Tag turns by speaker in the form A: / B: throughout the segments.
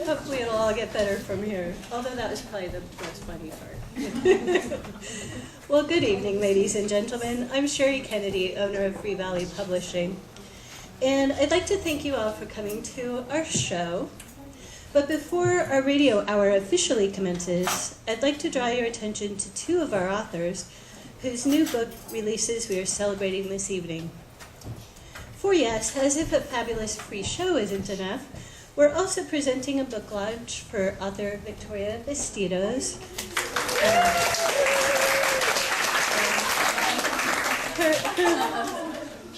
A: Hopefully it'll all get better from here, although that was probably the most funny part. Well, good evening, ladies and gentlemen. I'm Sherry Kennedy, owner of Free Valley Publishing, and I'd like to thank you all for coming to our show. But before our radio hour officially commences, I'd like to draw your attention to two of our authors whose new book releases we are celebrating this evening. For yes, as if a fabulous free show isn't enough, we're also presenting a book launch for author Victoria Bastidos.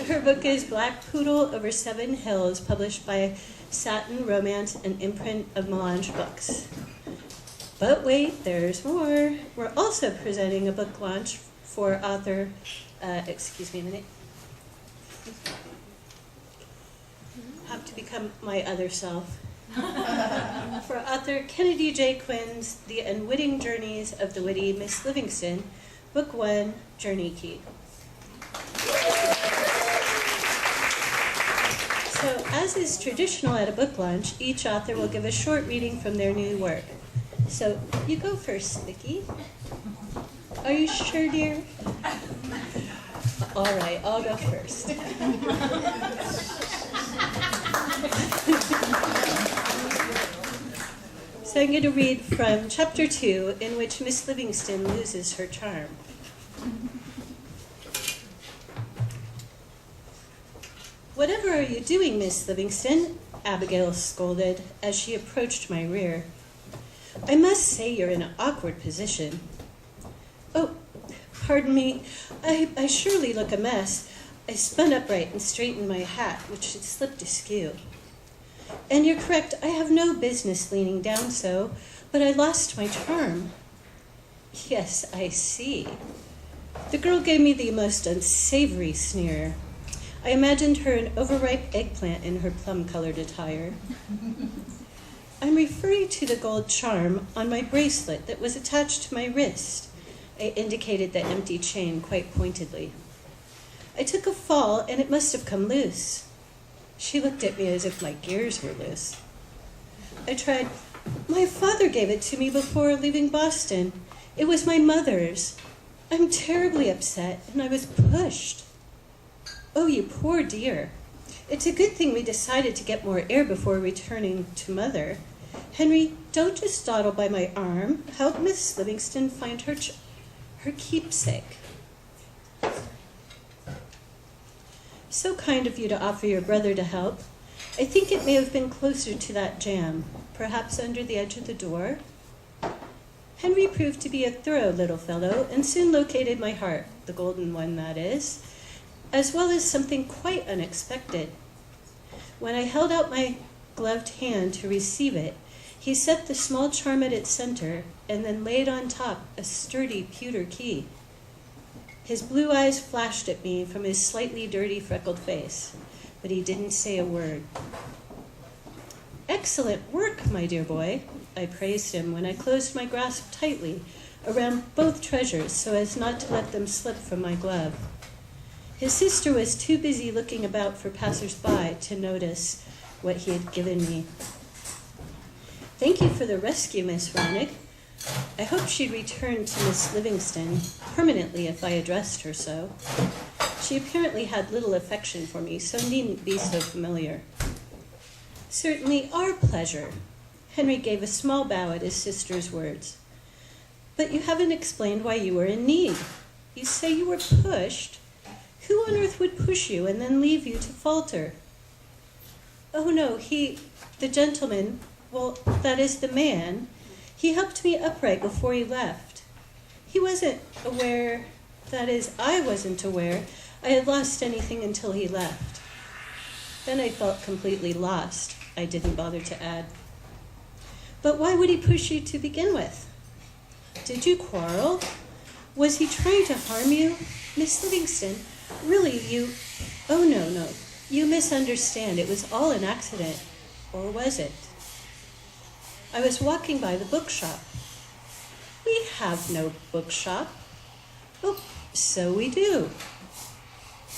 A: Her book is Black Poodle Over 7 Hills, published by Satin Romance, an imprint of Melange Books. But wait, there's more. We're also presenting a book launch for author, excuse me a minute. Have to become my other self. For author Kennedy J. Quinn's The Unwitting Journeys of the Witty Miss Livingstone, Book 1, Journey Key. So, as is traditional at a book launch, each author will give a short reading from their new work. So, you go first, Vicki. Are you sure, dear? All right, I'll go first. So I'm going to read from Chapter 2, in which Miss Livingstone loses her charm. "Whatever are you doing, Miss Livingstone?" Abigail scolded as she approached my rear. "I must say you're in an awkward position." "Oh, pardon me. I surely look a mess." I spun upright and straightened my hat, which had slipped askew. "And you're correct, I have no business leaning down so, but I lost my charm." "Yes, I see." The girl gave me the most unsavory sneer. I imagined her an overripe eggplant in her plum-colored attire. "I'm referring to the gold charm on my bracelet that was attached to my wrist." I indicated the empty chain quite pointedly. "I took a fall, and it must have come loose." She looked at me as if my gears were loose. I tried, "My father gave it to me before leaving Boston. It was my mother's. I'm terribly upset, and I was pushed." "Oh, you poor dear. It's a good thing we decided to get more air before returning to Mother. Henry, don't just dawdle by my arm. Help Miss Livingstone find her keepsake." "So kind of you to offer your brother to help. I think it may have been closer to that jam, perhaps under the edge of the door." Henry proved to be a thorough little fellow and soon located my heart, the golden one, that is, as well as something quite unexpected. When I held out my gloved hand to receive it, he set the small charm at its center and then laid on top a sturdy pewter key. His blue eyes flashed at me from his slightly dirty, freckled face, but he didn't say a word. "Excellent work, my dear boy," I praised him when I closed my grasp tightly around both treasures so as not to let them slip from my glove. His sister was too busy looking about for passers-by to notice what he had given me. "Thank you for the rescue, Miss Ronick. I hope she'd return to Miss Livingstone permanently if I addressed her so. She apparently had little affection for me, so needn't be so familiar." "Certainly our pleasure." Henry gave a small bow at his sister's words. "But you haven't explained why you were in need. You say you were pushed. Who on earth would push you and then leave you to falter?" "Oh no, the gentleman, well, that is the man, he helped me upright before he left. He wasn't aware, that is, I wasn't aware I had lost anything until he left." Then I felt completely lost. I didn't bother to add, "But why would he push you to begin with? Did you quarrel? Was he trying to harm you? Miss Livingstone, really, oh no, you misunderstand. It was all an accident. Or was it?" "I was walking by the bookshop." "We have no bookshop." "Oh, so we do."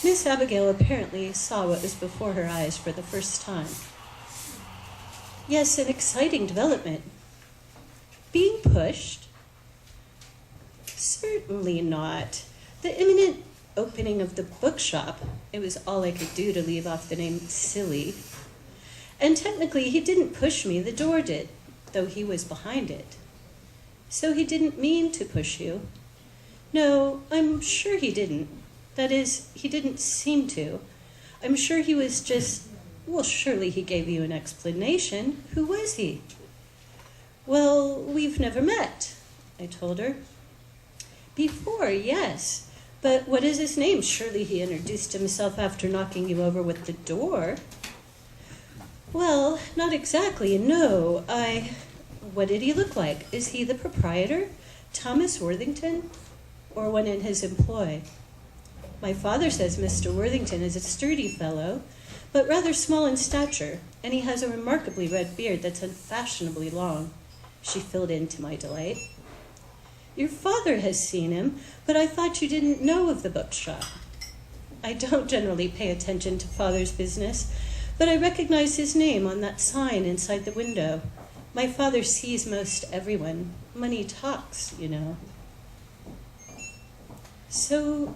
A: Miss Abigail apparently saw what was before her eyes for the first time. Yes, an exciting development. Being pushed? Certainly not. The imminent opening of the bookshop, it was all I could do to leave off the name silly. And technically, he didn't push me, the door did, though he was behind it. So he didn't mean to push you. No, I'm sure he didn't. That is, he didn't seem to. I'm sure he was just, well, surely he gave you an explanation. Who was he? Well, we've never met, I told her. Before, yes. But what is his name? Surely he introduced himself after knocking you over with the door. Well, not exactly, no. What did he look like? Is he the proprietor, Thomas Worthington, or one in his employ? My father says Mr. Worthington is a sturdy fellow, but rather small in stature, and he has a remarkably red beard that's unfashionably long. She filled in to my delight. Your father has seen him, but I thought you didn't know of the bookshop. I don't generally pay attention to father's business, but I recognize his name on that sign inside the window. My father sees most everyone. Money talks, you know. So,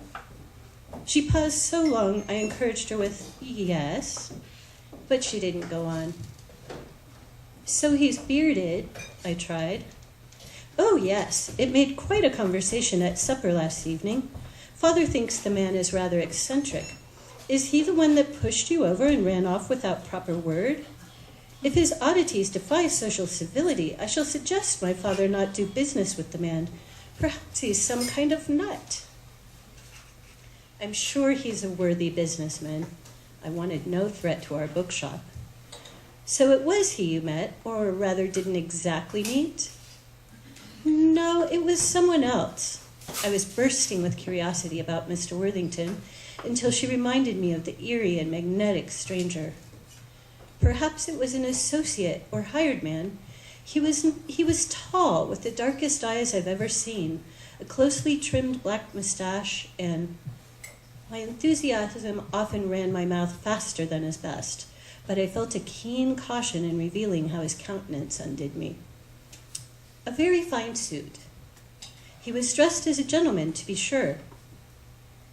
A: she paused so long, I encouraged her with, yes, but she didn't go on. So he's bearded, I tried. Oh, yes, it made quite a conversation at supper last evening. Father thinks the man is rather eccentric. Is he the one that pushed you over and ran off without proper word? If his oddities defy social civility, I shall suggest my father not do business with the man. Perhaps he's some kind of nut. I'm sure he's a worthy businessman. I wanted no threat to our bookshop. So it was he you met, or rather didn't exactly meet? No, it was someone else. I was bursting with curiosity about Mr. Worthington until she reminded me of the eerie and magnetic stranger. Perhaps it was an associate or hired man. He was tall, with the darkest eyes I've ever seen, a closely trimmed black mustache, and my enthusiasm often ran my mouth faster than is best, but I felt a keen caution in revealing how his countenance undid me. A very fine suit. He was dressed as a gentleman, to be sure.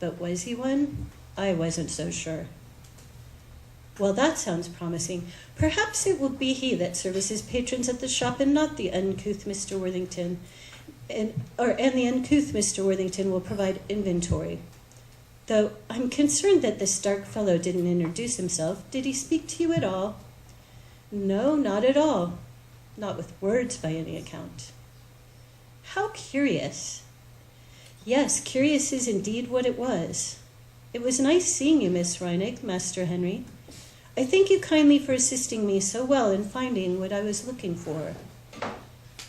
A: But was he one? I wasn't so sure. Well, that sounds promising. Perhaps it will be he that services patrons at the shop and not the uncouth Mr. Worthington. And the uncouth Mr. Worthington will provide inventory. Though I'm concerned that this dark fellow didn't introduce himself. Did he speak to you at all? No, not at all. Not with words by any account. How curious. Yes, curious is indeed what it was. It was nice seeing you, Miss Reinig, Master Henry. I thank you kindly for assisting me so well in finding what I was looking for.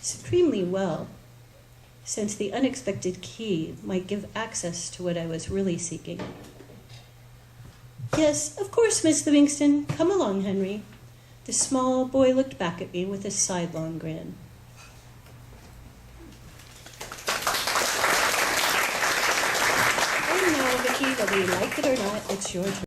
A: Supremely well, since the unexpected key might give access to what I was really seeking. Yes, of course, Miss Livingstone. Come along, Henry. The small boy looked back at me with a sidelong grin. And now, Vicky, whether you like it or not, it's your turn.